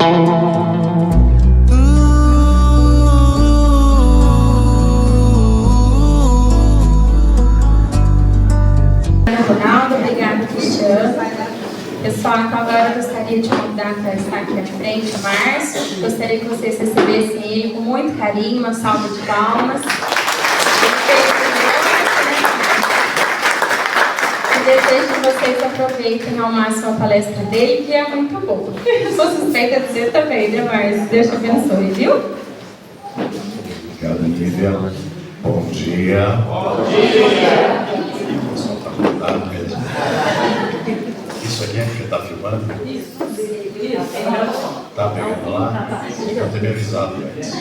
Ronaldo, obrigada, Cristiano. Pessoal, então agora eu gostaria de convidar para estar aqui à frente o Márcio. Gostaria que vocês recebessem ele com muito carinho, uma salva de palmas. E desejo que vocês aproveitem ao máximo a palestra dele, que é muito boa. Sou suspeita a dizer também, né, Márcio? Deus te abençoe, viu? Obrigado, Lívia. Bom dia. Bom dia. O pessoal está cuidado mesmo. Isso aqui é que está filmando? Isso. Está pegando lá? Eu ter me avisado antes.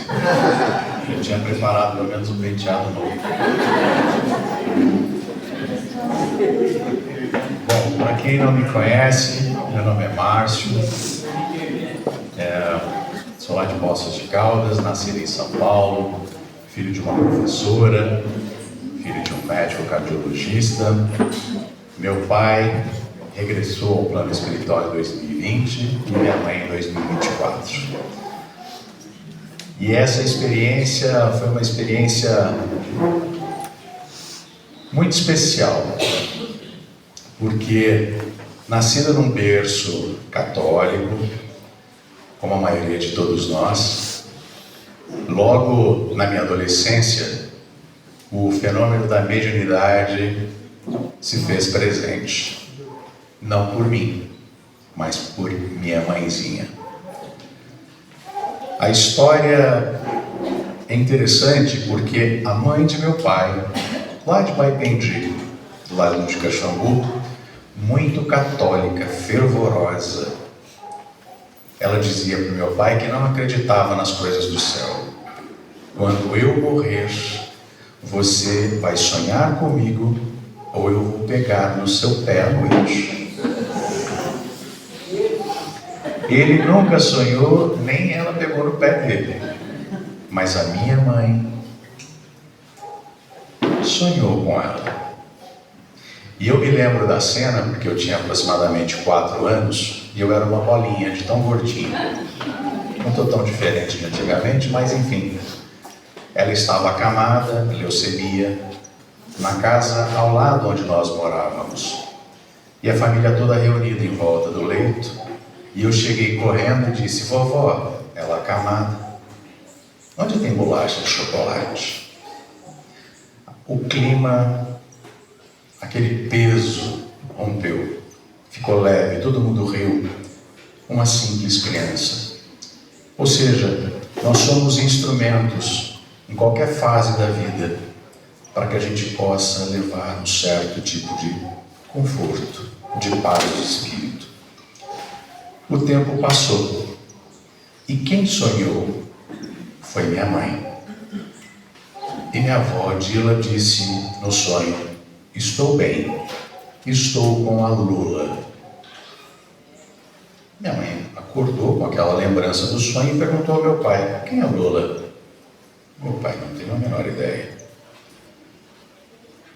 Eu tinha preparado pelo menos um penteado novo. Bom, para quem não me conhece, meu nome é Márcio. Sou lá de Poços de Caldas, nascido em São Paulo, filho de uma professora, filho de um médico cardiologista. Meu pai regressou ao plano espiritual em 2020 e minha mãe em 2024. E essa experiência foi uma experiência muito especial, porque nascida num berço católico, como a maioria de todos nós, logo na minha adolescência, o fenômeno da mediunidade se fez presente. Não por mim, mas por minha mãezinha. A história é interessante porque a mãe de meu pai, lá de Baipendi, do lado de Caxambu, muito católica, fervorosa, ela dizia para o meu pai que não acreditava nas coisas do céu. Quando eu morrer, você vai sonhar comigo ou eu vou pegar no seu pé à noite. Ele nunca sonhou, nem ela pegou no pé dele. Mas a minha mãe sonhou com ela. E eu me lembro da cena, porque eu tinha aproximadamente 4 anos, e eu era uma bolinha de tão gordinho. Não estou tão diferente de antigamente, mas enfim. Ela estava acamada, leucemia, na casa ao lado onde nós morávamos. E a família toda reunida em volta do leito. E eu cheguei correndo e disse: vovó, ela acamada, onde tem bolacha de chocolate? O clima, aquele peso rompeu, ficou leve, todo mundo riu, uma simples criança. Ou seja, nós somos instrumentos em qualquer fase da vida para que a gente possa levar um certo tipo de conforto, de paz de espírito. O tempo passou e quem sonhou foi minha mãe. E minha avó Dila disse no sonho: estou bem, estou com a Lula. Minha mãe acordou com aquela lembrança do sonho e perguntou ao meu pai: quem é a Lula? Meu pai não tem a menor ideia.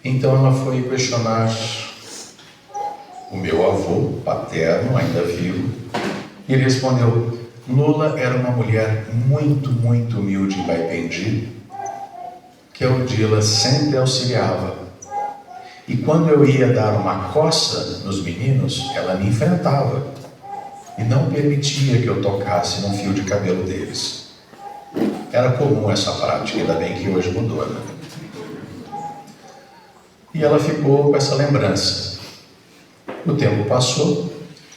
Então ela foi questionar o meu avô paterno, ainda vivo, e ele respondeu: Lula era uma mulher muito, muito humilde em Baipendi, que a Odila sempre auxiliava. E quando eu ia dar uma coça nos meninos, ela me enfrentava e não permitia que eu tocasse no fio de cabelo deles. Era comum essa prática, ainda bem que hoje mudou, né? E ela ficou com essa lembrança. O tempo passou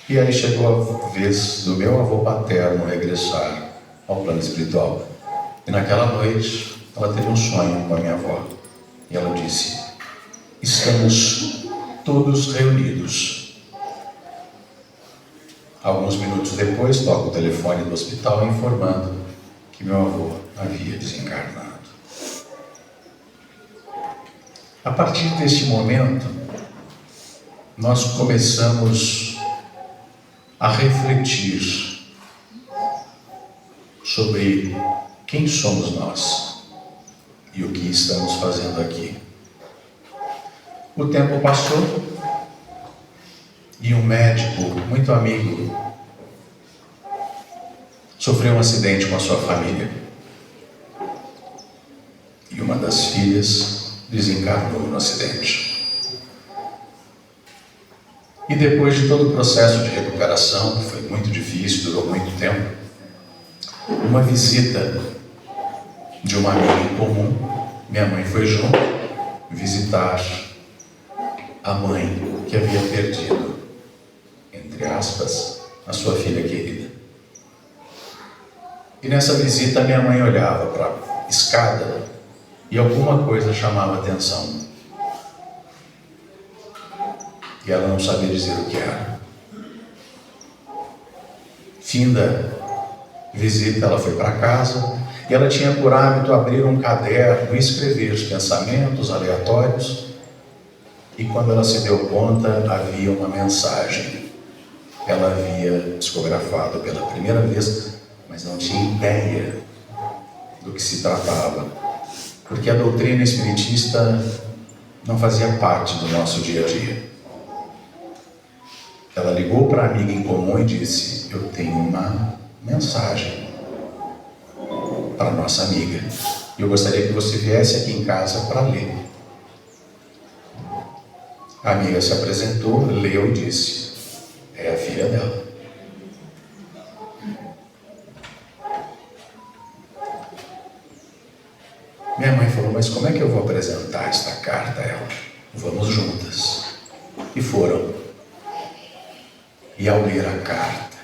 e aí chegou a vez do meu avô paterno regressar ao plano espiritual. E naquela noite ela teve um sonho com a minha avó. E ela disse: estamos todos reunidos. Alguns minutos depois toca o telefone do hospital informando que meu avô havia desencarnado. A partir deste momento, nós começamos a refletir sobre quem somos nós e o que estamos fazendo aqui. O tempo passou e um médico muito amigo sofreu um acidente com a sua família. E uma das filhas desencarnou no acidente. E depois de todo o processo de recuperação, que foi muito difícil, durou muito tempo, uma visita de uma amiga em comum, minha mãe foi junto visitar a mãe que havia perdido, entre aspas, a sua filha querida. E nessa visita minha mãe olhava para a escada e alguma coisa chamava a atenção. E ela não sabia dizer o que era. Fim da visita, ela foi para casa e ela tinha por hábito abrir um caderno e escrever os pensamentos aleatórios. E quando ela se deu conta, havia uma mensagem. Ela havia psicografado pela primeira vez, mas não tinha ideia do que se tratava, porque a doutrina espiritista não fazia parte do nosso dia a dia. Ela ligou para a amiga em comum e disse: eu tenho uma mensagem para a nossa amiga. E eu gostaria que você viesse aqui em casa para ler. A amiga se apresentou, leu e disse: é a filha dela. Minha mãe falou: mas como é que eu vou apresentar esta carta a ela? Vamos juntas. E foram. E ao ler a carta,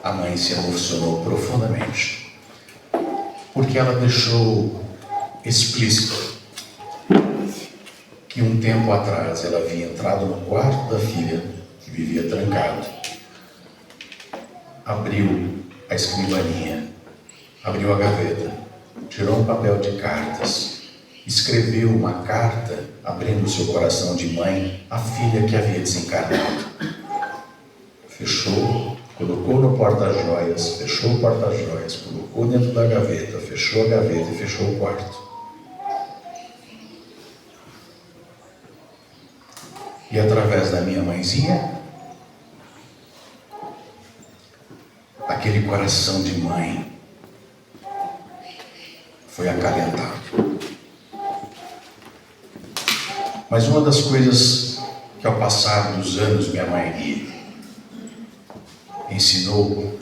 a mãe se emocionou profundamente, porque ela deixou explícito que um tempo atrás ela havia entrado no quarto da filha, que vivia trancado, abriu a escrivaninha, abriu a gaveta, tirou um papel de cartas, escreveu uma carta, abrindo seu coração de mãe, à filha que havia desencarnado. Fechou, colocou no porta-joias, fechou o porta-joias, colocou dentro da gaveta, fechou a gaveta e fechou o quarto. E através da minha mãezinha, aquele coração de mãe foi acalentado. Mas uma das coisas que ao passar dos anos minha mãe me ensinou,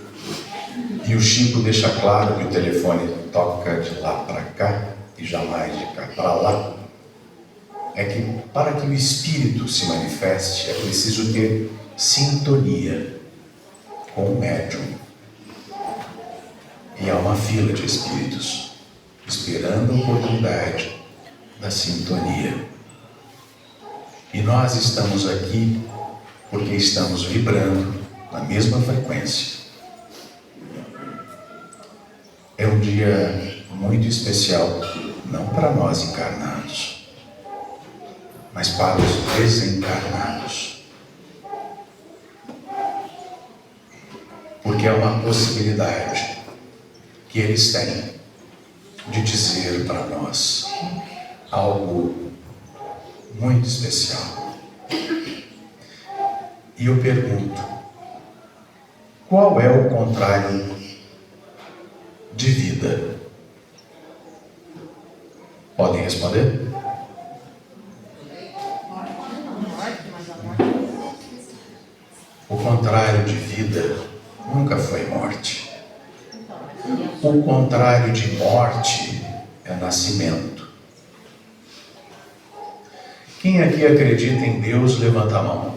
e o Chico deixa claro que o telefone toca de lá para cá e jamais de cá para lá, é que para que o espírito se manifeste é preciso ter sintonia com o médium. E há uma fila de espíritos esperando a oportunidade da sintonia. E nós estamos aqui porque estamos vibrando na mesma frequência. É um dia muito especial, não para nós encarnados, mas para os desencarnados. Porque é uma possibilidade que eles têm de dizer para nós algo muito especial. E eu pergunto: qual é o contrário de vida? Podem responder? O contrário de vida nunca foi morte. O contrário de morte é nascimento. Quem aqui acredita em Deus, levanta a mão.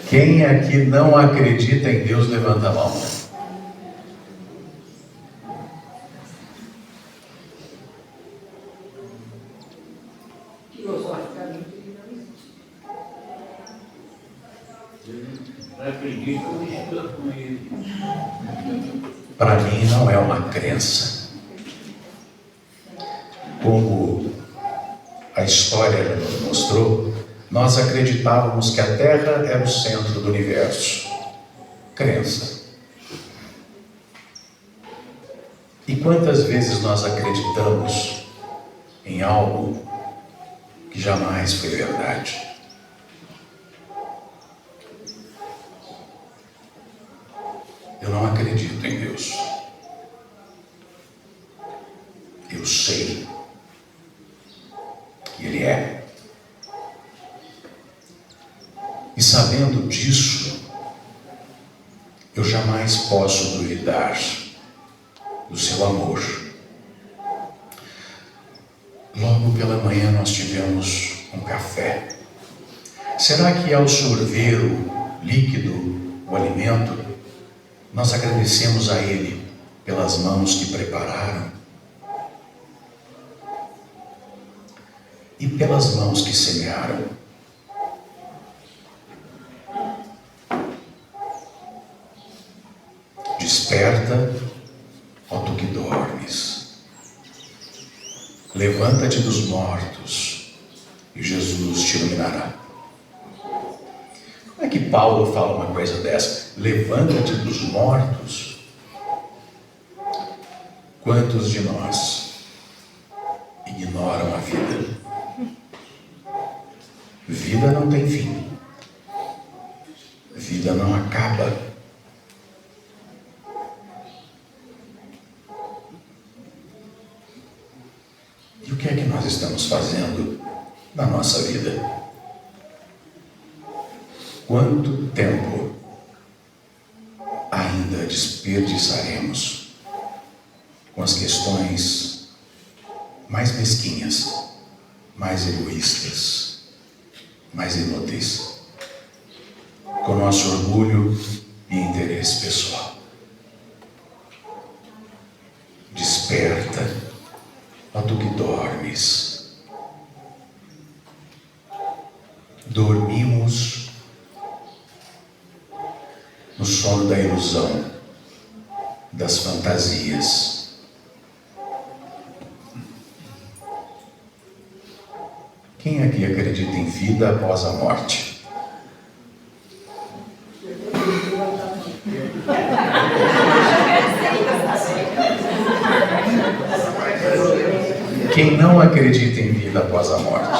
Quem aqui não acredita em Deus, levanta a mão. Para mim não é uma crença. Como a história já nos mostrou, nós acreditávamos que a Terra era o centro do universo. Crença. E quantas vezes nós acreditamos em algo que jamais foi verdade? não acredito em Deus. Eu sei que Ele é. E sabendo disso, eu jamais posso duvidar do seu amor. Logo pela manhã nós tivemos um café. Será que ao sorver o líquido, o alimento, nós agradecemos a Ele pelas mãos que prepararam e pelas mãos que semearam? Desperta, ó tu que dormes. Levanta-te dos mortos e Jesus te iluminará. Como é que Paulo fala uma coisa dessa? Levanta-te dos mortos. Quantos de nós ignoram a vida? Vida não tem fim. Vida não acaba. E o que é que nós estamos fazendo na nossa vida? Quanto tempo ainda desperdiçaremos com as questões mais mesquinhas, mais egoístas, mais inúteis, com nosso orgulho e interesse pessoal? Desperta, ó tu que dormes. Dormimos no sono da ilusão, das fantasias. Quem aqui acredita em vida após a morte? Quem não acredita em vida após a morte?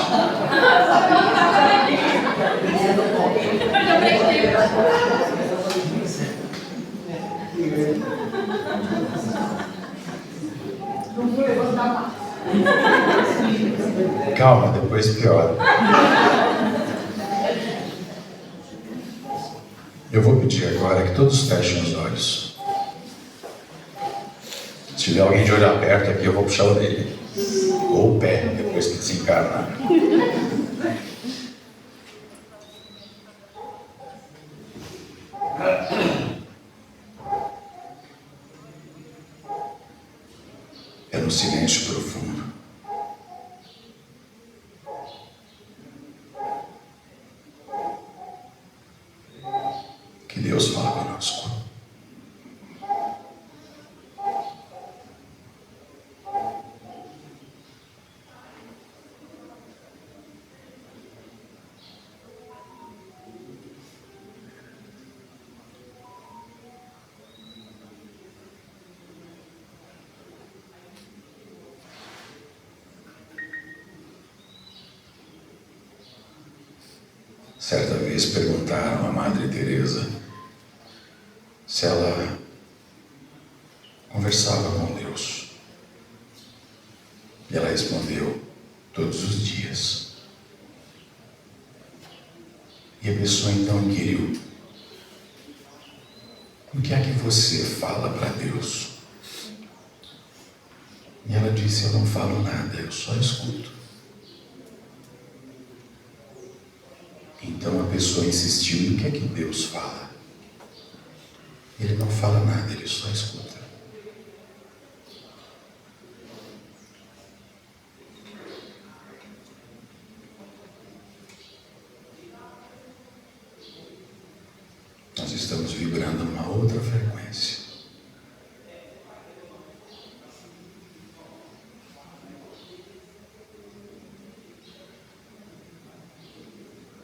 Calma, depois piora. Eu vou pedir agora que todos fechem os olhos. Se tiver alguém de olho aberto aqui, eu vou puxar o dele. Ou o pé, depois que desencarnar. É no silêncio profundo que Deus fala conosco. Certa vez perguntaram à Madre Teresa se ela conversava com Deus. E ela respondeu: todos os dias. E a pessoa então inquiriu: o que é que você fala para Deus? E ela disse: eu não falo nada, eu só escuto. Então a pessoa insistiu: e o que é que Deus fala? Ele não fala nada, ele só escuta. Nós estamos vibrando numa outra frequência.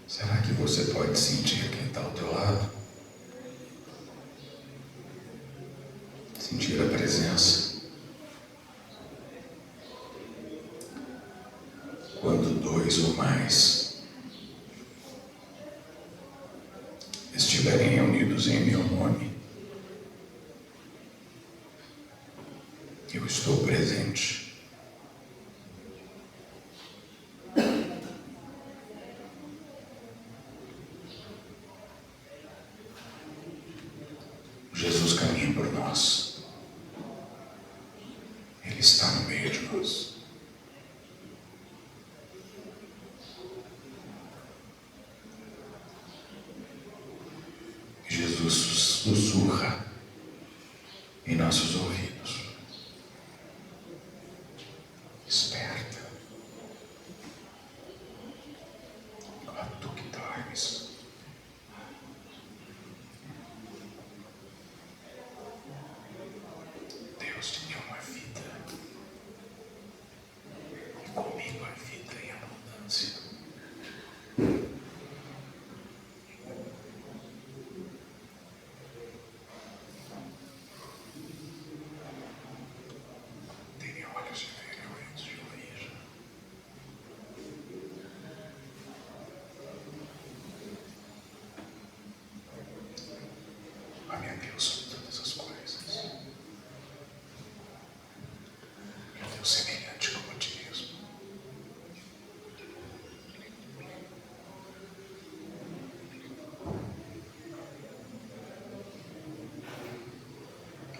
Será que você pode sentir quem está ao teu lado? Sentir a presença. Quando dois ou mais estiverem reunidos em meu nome, Eu estou presente. Jesus caminha por nós. Ele está no meio de nós. Jesus sussurra em nossos ouvidos. Esperta, ó tu que dormes. Deus te deu uma vida, e comigo a vida em abundância. Tenha olhos de ver e ouvidos de ouvir. Ame a Deus sobre todas as coisas. E a Deus semelhante como a ti mesmo.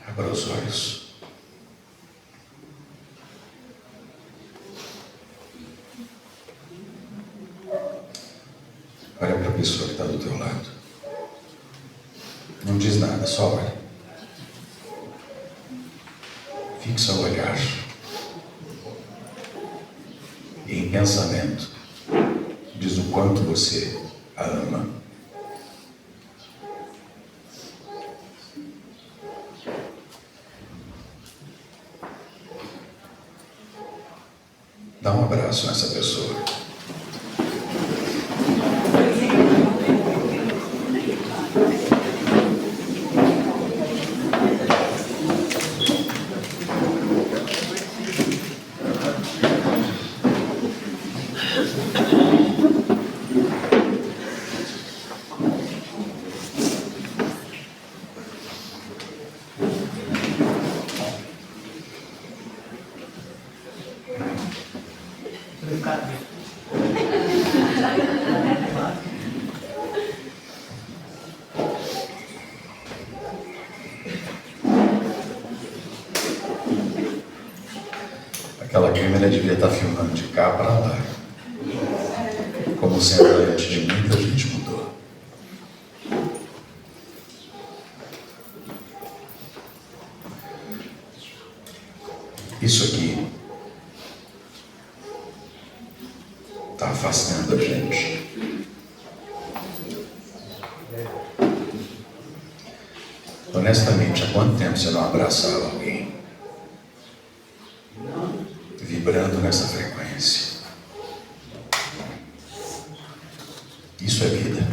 Abra os olhos. Olha para a pessoa que está do teu lado. Não diz nada, só olha. Fixa o olhar. E em pensamento, diz o quanto você a ama. Dá um abraço nessa pessoa. Aquela câmera devia estar filmando de cá para lá. Como sempre, antes de muita gente mudou. Isso aqui está afastando a gente. Honestamente, há quanto tempo você não abraçava alguém? Vibrando nessa frequência. Isso é vida.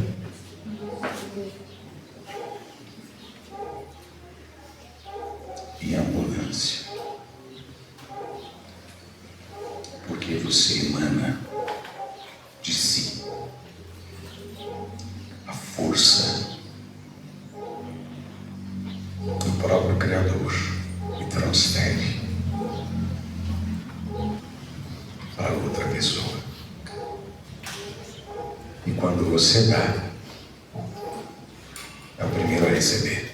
E ambulância. Porque você emana de si a força do próprio Criador e transfere para outra pessoa. E quando você dá, é o primeiro a receber.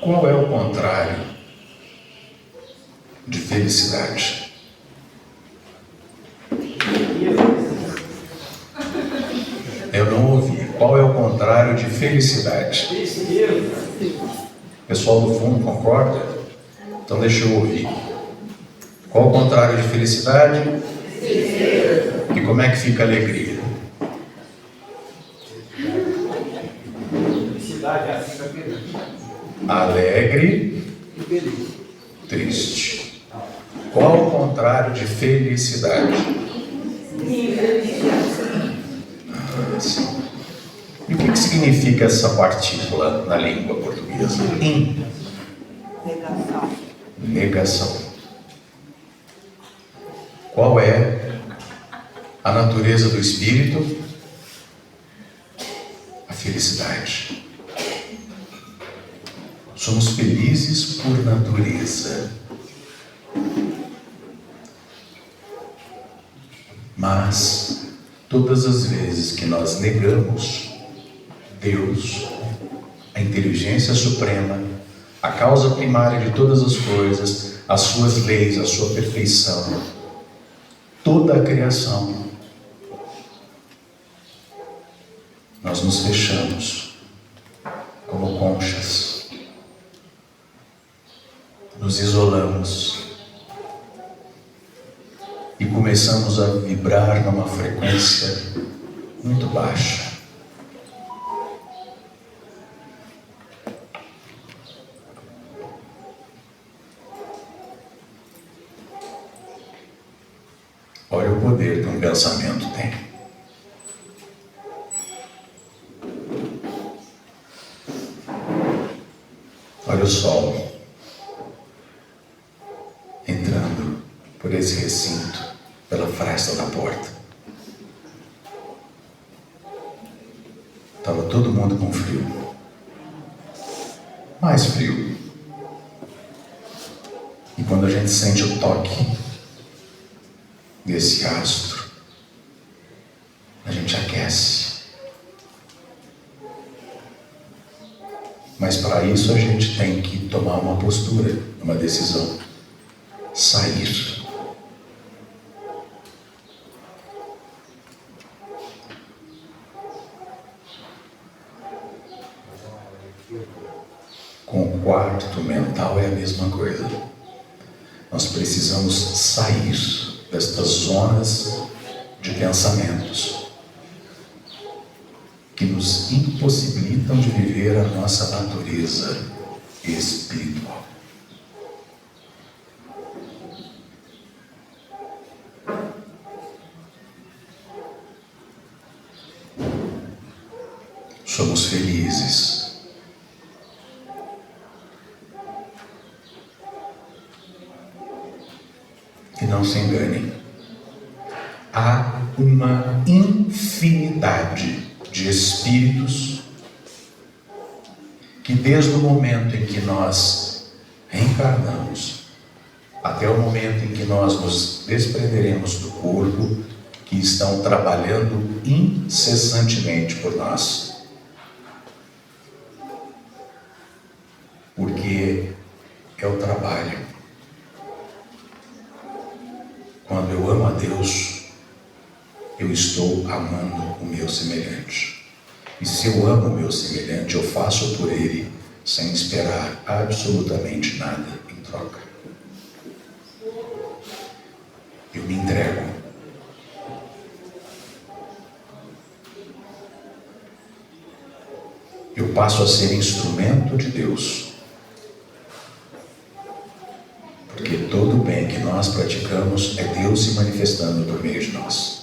Qual é o contrário de felicidade? Eu não ouvi. Qual é o contrário de felicidade? O pessoal do fundo concorda? Então deixa eu ouvir. Qual o contrário de felicidade? E como é que fica a alegria? Alegre, triste. Qual o contrário de felicidade? Sim. E o que significa essa partícula na língua portuguesa? Negação. Negação. Qual é a natureza do espírito? felicidade. Somos felizes por natureza. Mas todas as vezes que nós negamos Deus, a inteligência suprema, a causa primária de todas as coisas, as suas leis, a sua perfeição, toda a criação, nós nos fechamos como conchas, nos isolamos e começamos a vibrar numa frequência muito baixa. Olha o poder que um pensamento tem. Olha o sol entrando por esse recinto, pela fresta da porta. Estava todo mundo com frio. Mais frio. E quando a gente sente o toque desse astro, a gente aquece. Mas para isso a gente tem que tomar uma postura, uma decisão. Sair. Com o quarto mental é a mesma coisa. Nós precisamos sair destas zonas de pensamentos que nos impossibilitam de viver a nossa natureza espiritual. Somos felizes. E não se enganem, há uma infinidade de espíritos que desde o momento em que nós reencarnamos até o momento em que nós nos desprenderemos do corpo, que estão trabalhando incessantemente por nós. Porque é o trabalho. Quando eu amo a Deus, eu estou amando o meu semelhante. E se eu amo o meu semelhante, eu faço por ele sem esperar absolutamente nada em troca. Eu me entrego. Eu passo a ser instrumento de Deus. Porque todo o bem que nós praticamos é Deus se manifestando por meio de nós.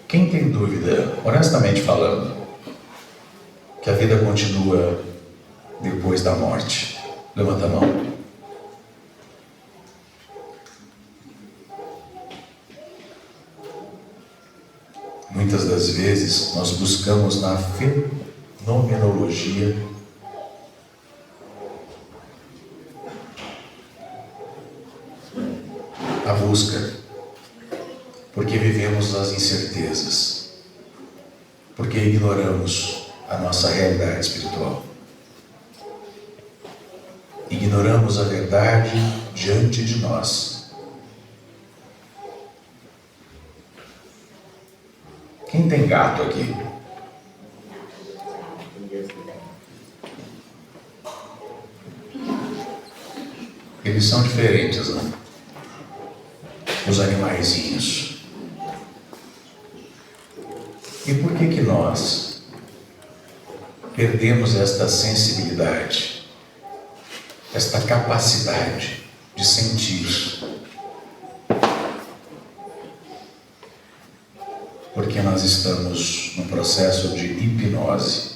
Quem tem dúvida, honestamente falando, que a vida continua depois da morte? Levanta a mão. Muitas das vezes nós buscamos na fenomenologia a busca, porque vivemos as incertezas, porque ignoramos a nossa realidade espiritual, ignoramos a verdade diante de nós. Quem tem gato aqui? Eles são diferentes, né? Os animaizinhos. E por que nós perdemos esta sensibilidade, esta capacidade de sentir? Porque nós estamos num processo de hipnose.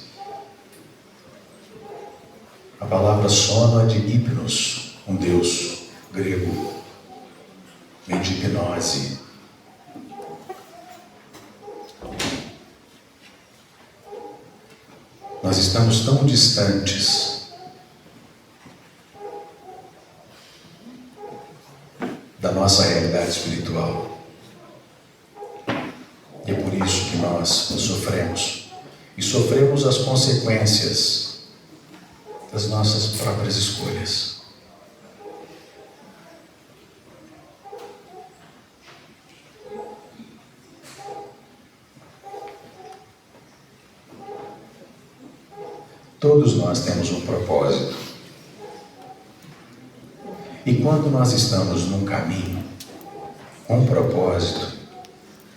A palavra sono é de hipnos, um deus grego, vem de hipnose. Nós estamos tão distantes da nossa realidade espiritual. E é por isso que nós sofremos. E sofremos as consequências das nossas próprias escolhas. Todos nós temos um propósito. E quando nós estamos num caminho com um propósito,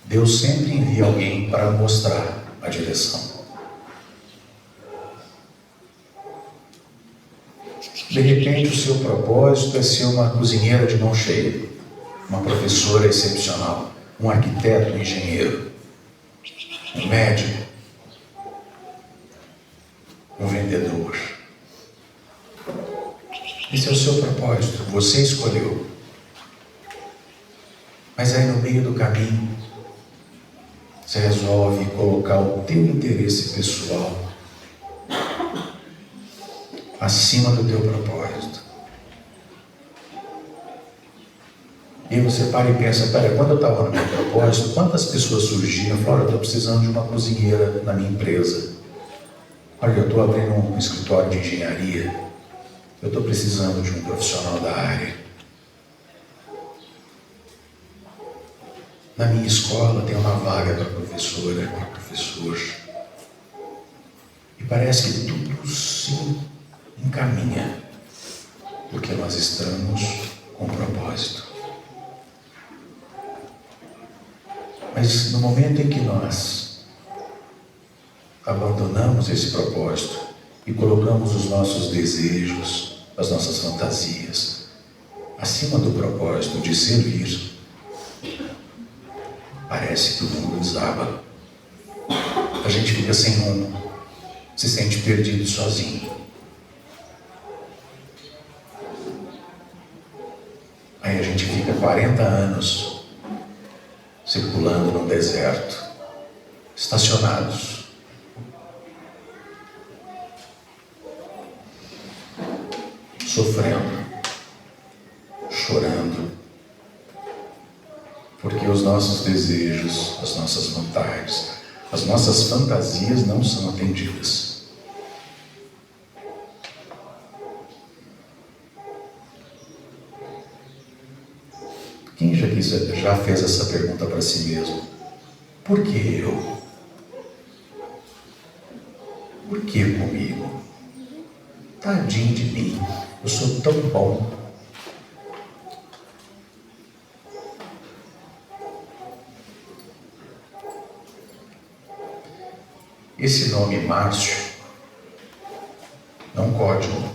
Deus sempre envia alguém para mostrar a direção. De repente, o seu propósito é ser uma cozinheira de mão cheia, uma professora excepcional, um arquiteto, um engenheiro, um médico, um vendedor. Esse é o seu propósito, você escolheu. Mas aí no meio do caminho, você resolve colocar o teu interesse pessoal acima do teu propósito. E aí você para e pensa, quando eu estava no meu propósito, quantas pessoas surgiam e falaram, eu estou precisando de uma cozinheira na minha empresa. Olha, eu estou abrindo um escritório de engenharia, eu estou precisando de um profissional da área. Na minha escola tem uma vaga para professora, para professor. E parece que tudo se encaminha, porque nós estamos com propósito. Mas no momento em que nós abandonamos esse propósito e colocamos os nossos desejos, as nossas fantasias acima do propósito de servir, parece que o mundo desaba. A gente fica sem rumo, se sente perdido sozinho. Aí a gente fica 40 anos circulando num deserto, estacionados. Sofrendo, chorando, porque os nossos desejos, as nossas vontades, as nossas fantasias não são atendidas. Quem já fez essa pergunta para si mesmo? Por que eu? Por que comigo? Tadinho de mim, eu sou tão bom. Esse nome Márcio é um código.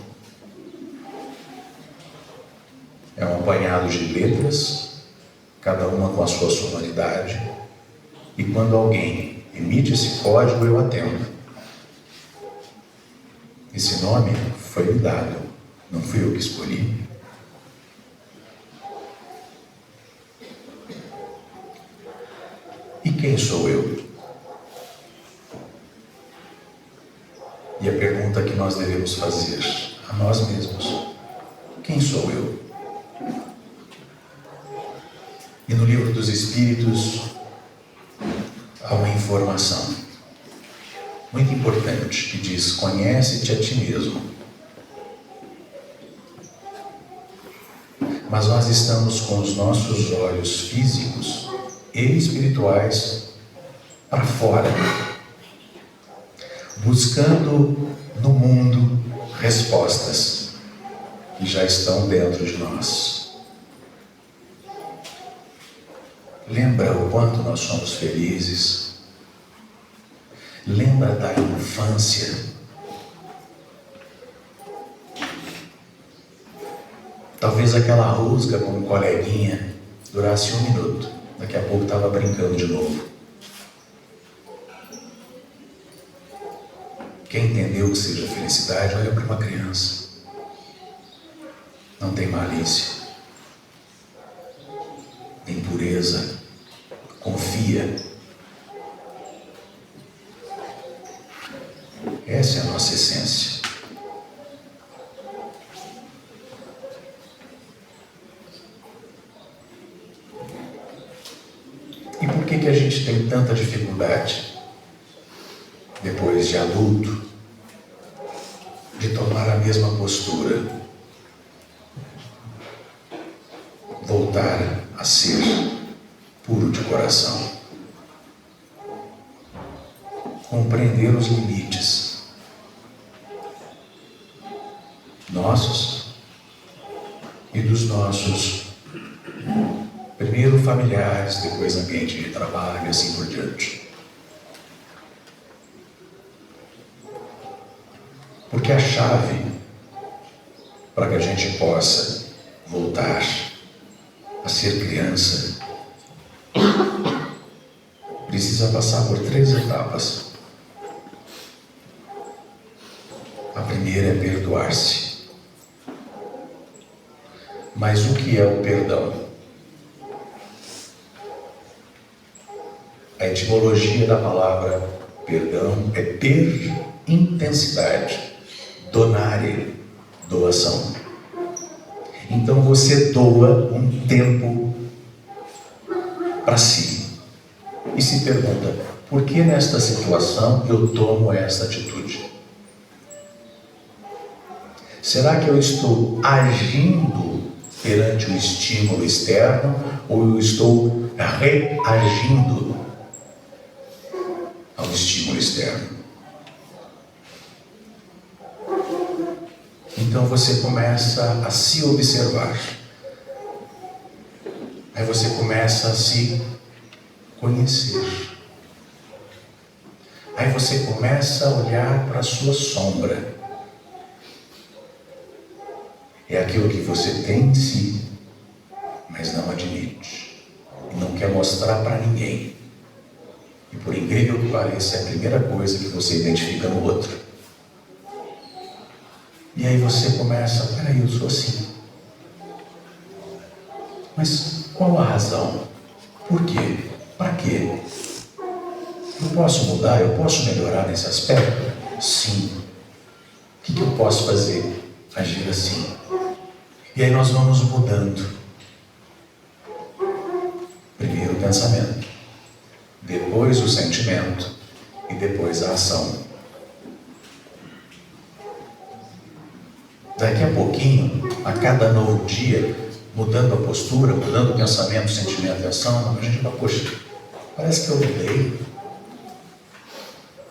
É um apanhado de letras, cada uma com a sua sonoridade. E quando alguém emite esse código, eu atendo. Esse nome foi me dado, não fui eu que escolhi. E quem sou eu? E a pergunta que nós devemos fazer a nós mesmos: quem sou eu? E no Livro dos Espíritos há uma informação muito importante que diz: conhece-te a ti mesmo. Mas nós estamos com os nossos olhos físicos e espirituais para fora, buscando no mundo respostas que já estão dentro de nós. Lembra o quanto nós somos felizes? Lembra da infância? Talvez aquela rusga com um coleguinha durasse 1 minuto. Daqui a pouco estava brincando de novo. Quem entendeu que seja felicidade, olha para uma criança. Não tem malícia, natureza. Confia. Essa é a nossa essência. E por que a gente tem tanta dificuldade, depois de adulto, de tomar a mesma postura? Voltar a ser puro de coração. Compreender os limites nossos e dos nossos, primeiro familiares, depois ambiente de trabalho e assim por diante. Porque a chave para que a gente possa voltar a ser criança precisa passar por 3 etapas. A primeira é perdoar-se. Mas o que é o perdão? A etimologia da palavra perdão é per intensidade, donare, doação. Então você doa um tempo para si e se pergunta: por que nesta situação eu tomo esta atitude? Será que eu estou agindo perante o estímulo externo ou eu estou reagindo ao estímulo externo? Então você começa a se observar. Aí você começa a se conhecer. Aí você começa a olhar para a sua sombra. É aquilo que você tem em si, mas não admite. E não quer mostrar para ninguém. E por incrível que pareça, é a primeira coisa que você identifica no outro. E aí você começa: peraí, eu sou assim. Mas qual a razão? Por quê? Para quê? Eu posso mudar? Eu posso melhorar nesse aspecto? Sim. O que eu posso fazer? Agir assim. E aí nós vamos mudando. Primeiro o pensamento, depois o sentimento e depois a ação. Daqui a pouquinho, a cada novo dia, mudando a postura, mudando o pensamento, sentimento e ação, a gente fala: poxa, parece que eu mudei.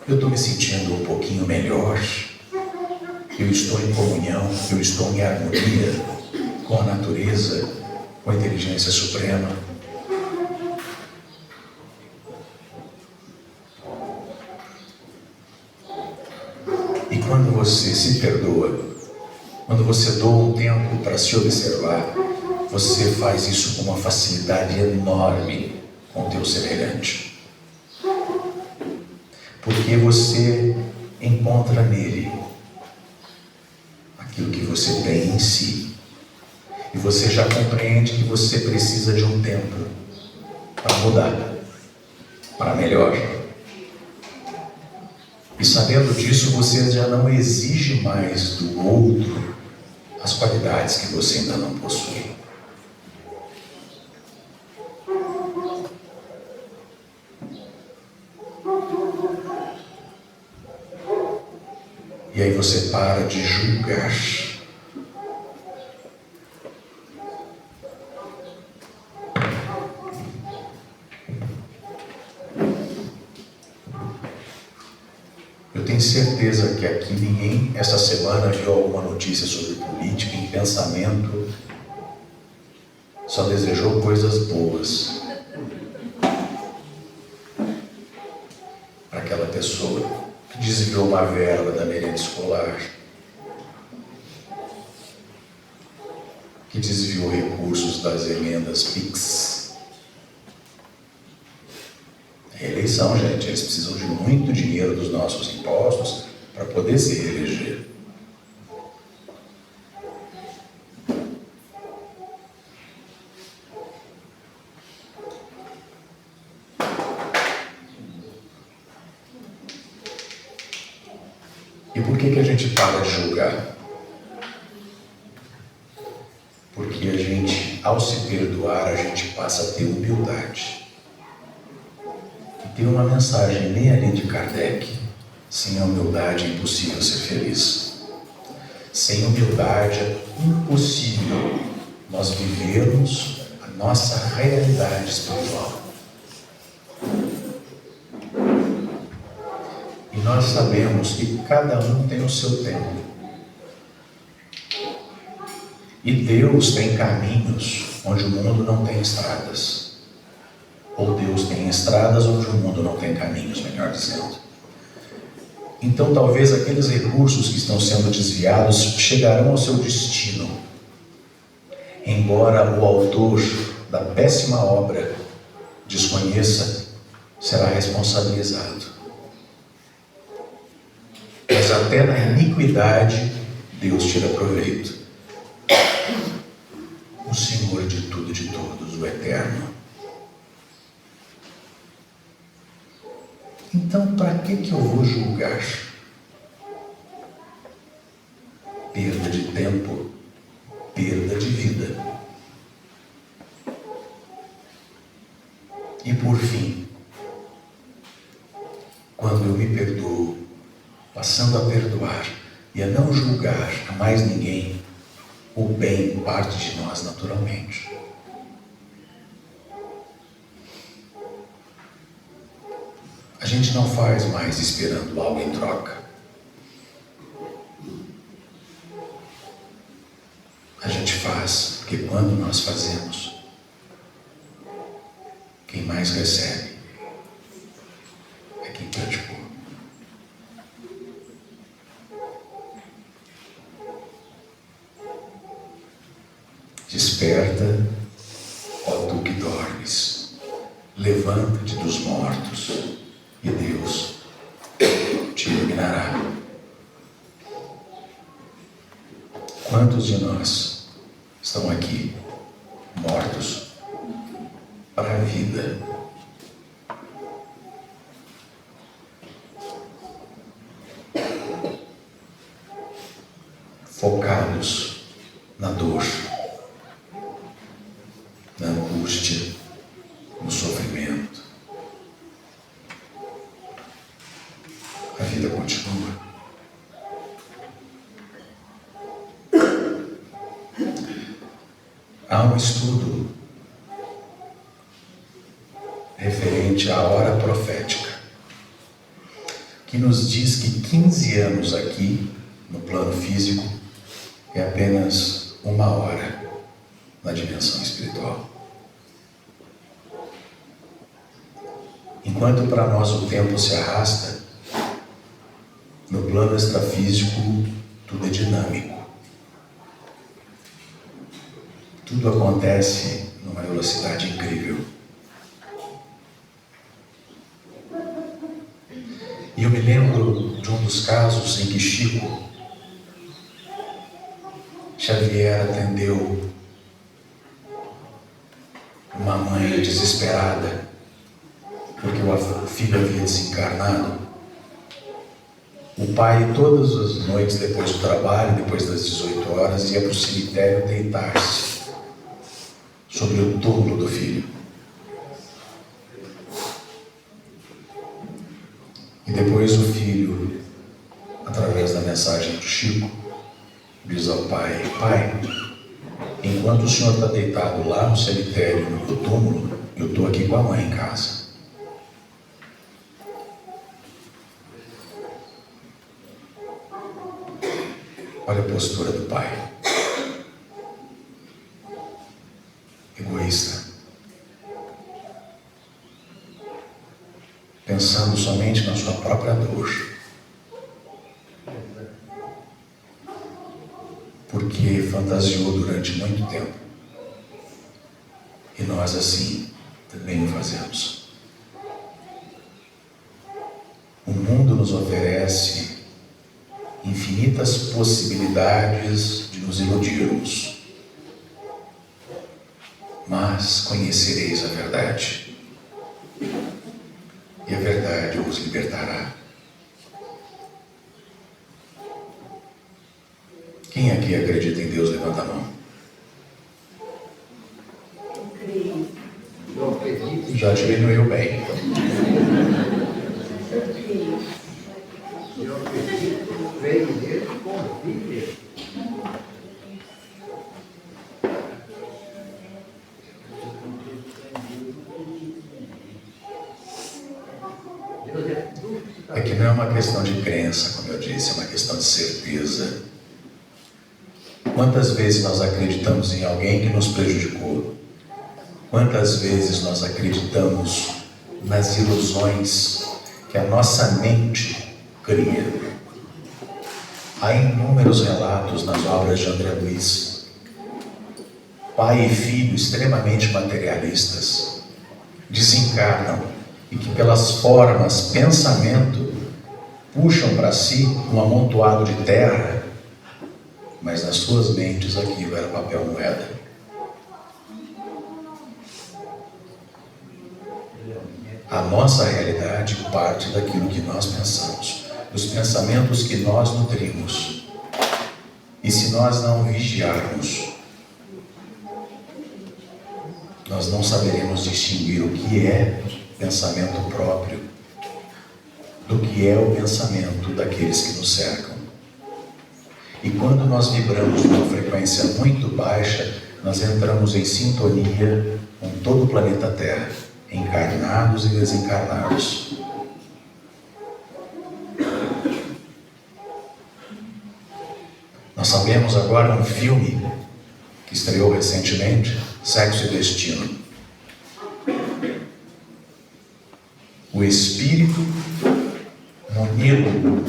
Eu estou me sentindo um pouquinho melhor. Eu estou em comunhão, eu estou em harmonia com a natureza, com a inteligência suprema. E quando você se perdoa, quando você doa um tempo para se observar, você faz isso com uma facilidade enorme com o teu semelhante. Porque você encontra nele aquilo que você tem em si. E você já compreende que você precisa de um tempo para mudar, para melhor. E sabendo disso, você já não exige mais do outro as qualidades que você ainda não possui. E aí você para de julgar. Eu tenho certeza que aqui ninguém, essa semana, viu alguma notícia sobre política, em pensamento, só desejou coisas boas para aquela pessoa que desviou uma verba da merenda escolar, que desviou recursos das emendas PIX. É eleição, gente, eles precisam de muito dinheiro dos nossos impostos para poder se reeleger. E por que a gente para de julgar? Porque a gente, ao se perdoar, a gente passa a ter humildade. E tem uma mensagem nem ali de Kardec: sem a humildade é impossível ser feliz. Sem humildade é impossível nós vivermos a nossa realidade espiritual. E nós sabemos que cada um tem o seu tempo. E Deus tem caminhos onde o mundo não tem estradas. Ou Deus tem estradas onde o mundo não tem caminhos, melhor dizendo. Então talvez aqueles recursos que estão sendo desviados chegarão ao seu destino. Embora o autor da péssima obra desconheça, será responsabilizado. Mas até na iniquidade Deus tira proveito. O Senhor de tudo e de todos, o Eterno. Então, para que eu vou julgar? Perda de tempo, perda de vida. E por fim, quando eu me perdoo, passando a perdoar e a não julgar a mais ninguém, o bem parte de nós naturalmente. A gente não faz mais esperando algo em troca. A gente faz porque quando nós fazemos, quem mais recebe é quem praticou. Desperta, ó tu que dormes, levanta-te dos mortos, e Deus te iluminará. Quantos de nós estão aqui mortos para a vida? Focados na dor, na angústia, no sofrimento. A vida continua. Há um estudo referente à hora profética que nos diz que 15 anos aqui no plano físico é apenas 1 hora na dimensão espiritual. Enquanto para nós o tempo se arrasta, no plano extrafísico tudo é dinâmico. Tudo acontece numa velocidade incrível. E eu me lembro de um dos casos em que Chico Xavier atendeu uma mãe desesperada porque o filho havia desencarnado. O pai, todas as noites depois do trabalho, depois das 18 horas, ia para o cemitério deitar-se sobre o túmulo do filho. E depois o filho, através da mensagem do Chico, diz ao pai: pai, enquanto o senhor está deitado lá no cemitério, no túmulo, eu estou aqui com a mãe em casa. Olha a postura do pai. Egoísta. Pensando somente na sua própria dor. Porque fantasiou durante muito tempo. E nós assim também o fazemos. O mundo nos oferece infinitas possibilidades de nos iludirmos. Mas conhecereis a verdade, e a verdade vos libertará. Quem aqui acredita em Deus? Levanta a mão. Já diminuiu bem. É que não é uma questão de crença, como eu disse, é uma questão de certeza. Quantas vezes nós acreditamos em alguém que nos prejudicou? Quantas vezes nós acreditamos nas ilusões que a nossa mente cria? Há inúmeros relatos nas obras de André Luiz. Pai e filho extremamente materialistas desencarnam e que pelas formas, pensamento, puxam para si um amontoado de terra, mas nas suas mentes aquilo era papel moeda. A nossa realidade parte daquilo que nós pensamos, dos pensamentos que nós nutrimos. E se nós não vigiarmos, nós não saberemos distinguir o que é pensamento próprio do que é o pensamento daqueles que nos cercam. E quando nós vibramos numa frequência muito baixa, nós entramos em sintonia com todo o planeta Terra, encarnados e desencarnados. Nós sabemos agora um filme que estreou recentemente, Sexo e Destino. O espírito munido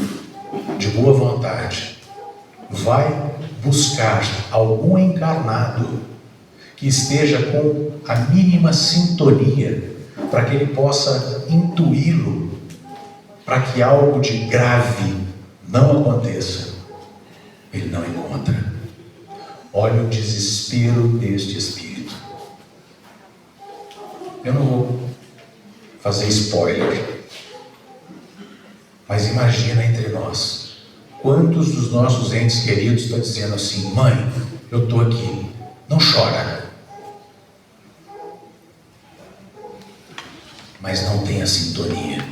de boa vontade vai buscar algum encarnado que esteja com a mínima sintonia para que ele possa intuí-lo, para que algo de grave não aconteça. Ele não encontra. Olha o desespero deste espírito. Eu não vou fazer spoiler, mas imagina entre nós, quantos dos nossos entes queridos estão dizendo assim: mãe, eu estou aqui, não chora, mas não tem a sintonia.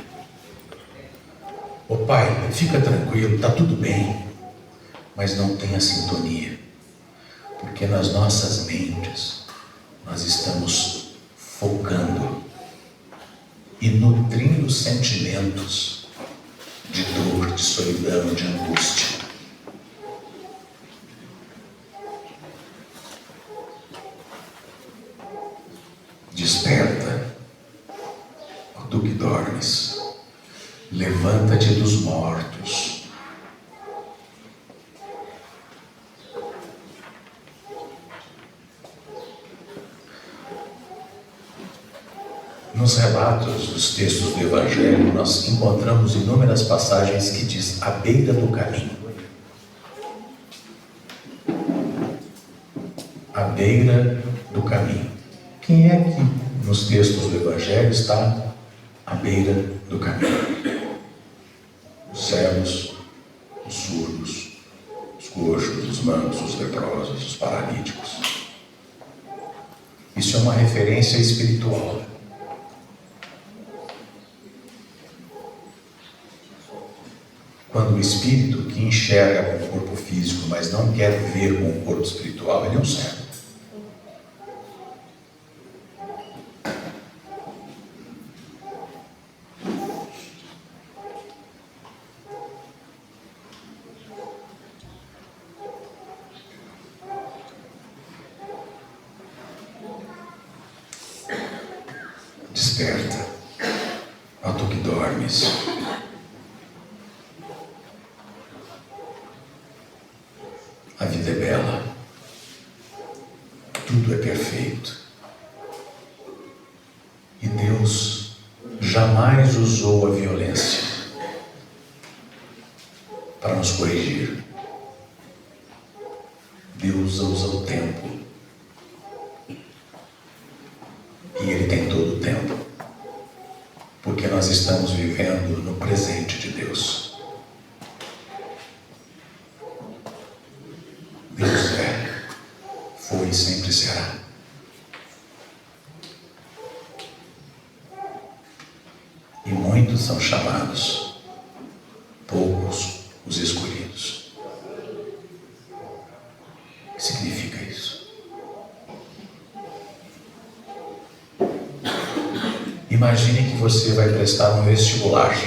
Ô pai, fica tranquilo, está tudo bem, mas não tem a sintonia, porque nas nossas mentes nós estamos focando e nutrindo sentimentos de dor, de solidão, de angústia. Desperta, ó tu que dormes, levanta-te dos mortos. Nos relatos dos textos do Evangelho, nós encontramos inúmeras passagens que diz à beira do caminho. À beira do caminho. Quem é que nos textos do Evangelho está à beira do caminho? Os cegos, os surdos, os coxos, os mancos, os leprosos, os paralíticos. Isso é uma referência espiritual. Quando o espírito que enxerga com o corpo físico, mas não quer ver com o corpo espiritual, ele é um cego. Desperta, ó tu que dormes. A vida é bela, tudo é perfeito. E Deus jamais usou a violência para nos corrigir. Deus usa o tempo. E Ele tem todo o tempo. Porque nós estamos vivendo no presente de Deus. E muitos são chamados, poucos os escolhidos. O que significa isso? Imagine que você vai prestar um vestibular.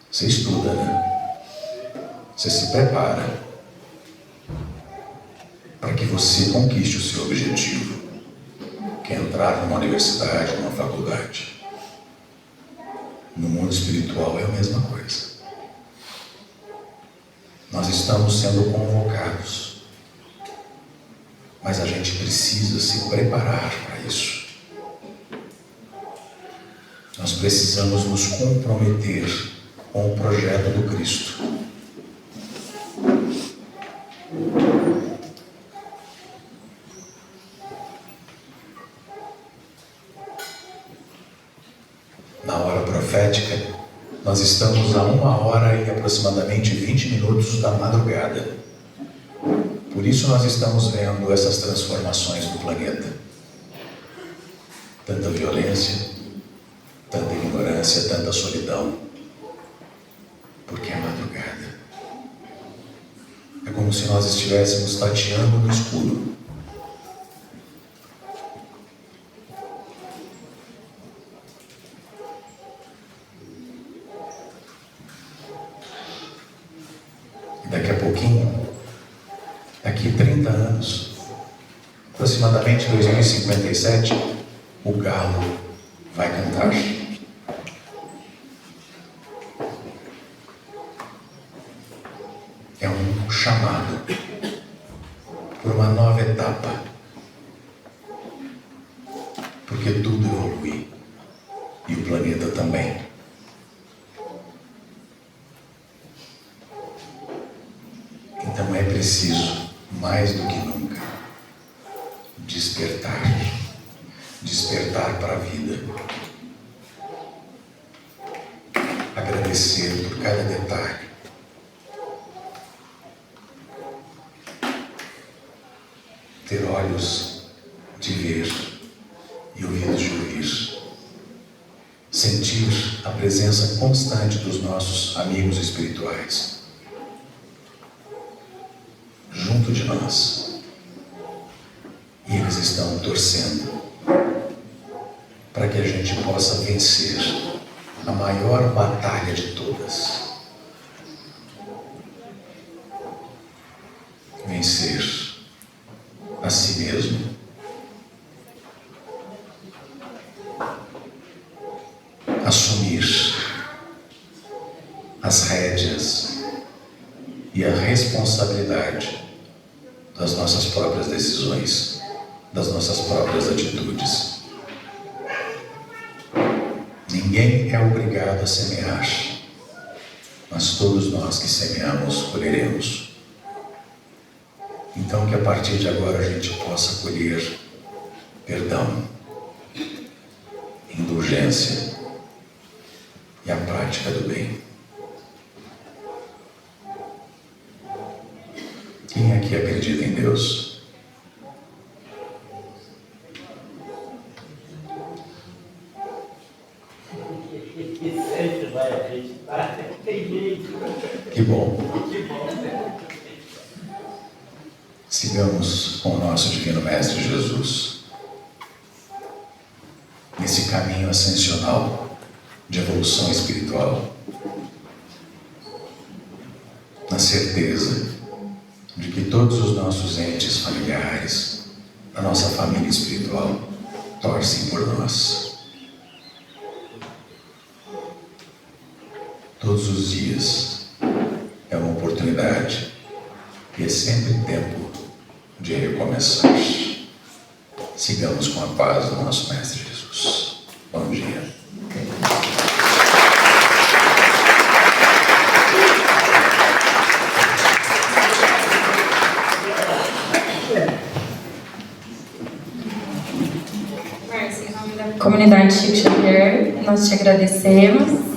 Você estuda, né? Você se prepara para que você conquiste o seu objetivo, que é entrar numa universidade, numa faculdade. No mundo espiritual é a mesma coisa. Nós estamos sendo convocados, mas a gente precisa se preparar para isso. Nós precisamos nos comprometer com o projeto do Cristo. Na hora profética, nós estamos a 1h e aproximadamente 20 minutos da madrugada. Por isso nós estamos vendo essas transformações no planeta. Tanta violência, tanta ignorância, tanta solidão. Porque é madrugada. É como se nós estivéssemos tateando no escuro. E daqui a pouquinho, daqui 30 anos, aproximadamente 2057, o galo vai cantar. É um chamado por uma nova etapa, porque tudo evolui e o planeta também. Então é preciso, mais do que nunca, despertar para a vida, agradecer por cada detalhe, ter olhos de ver e ouvidos de ouvir, sentir a presença constante dos nossos amigos espirituais junto de nós, e eles estão torcendo para que a gente possa vencer a maior batalha de todas, vencer a si mesmo, assumir as rédeas e a responsabilidade das nossas próprias decisões, das nossas próprias atitudes. Ninguém é obrigado a semear, mas todos nós que semeamos colheremos. Então que a partir de agora a gente possa colher perdão, indulgência e a prática do bem. Quem aqui acredita em Deus? Sempre vai acreditar, tem jeito. Que bom. Sigamos com o nosso Divino Mestre Jesus nesse caminho ascensional de evolução espiritual, na certeza de que todos os nossos entes familiares, a nossa família espiritual, torcem por nós. Todos os dias é uma oportunidade e é sempre tempo de recomeçar. Sigamos com a paz do nosso Mestre Jesus. Bom dia. Márcia, em nome da comunidade Chico Xavier, nós te agradecemos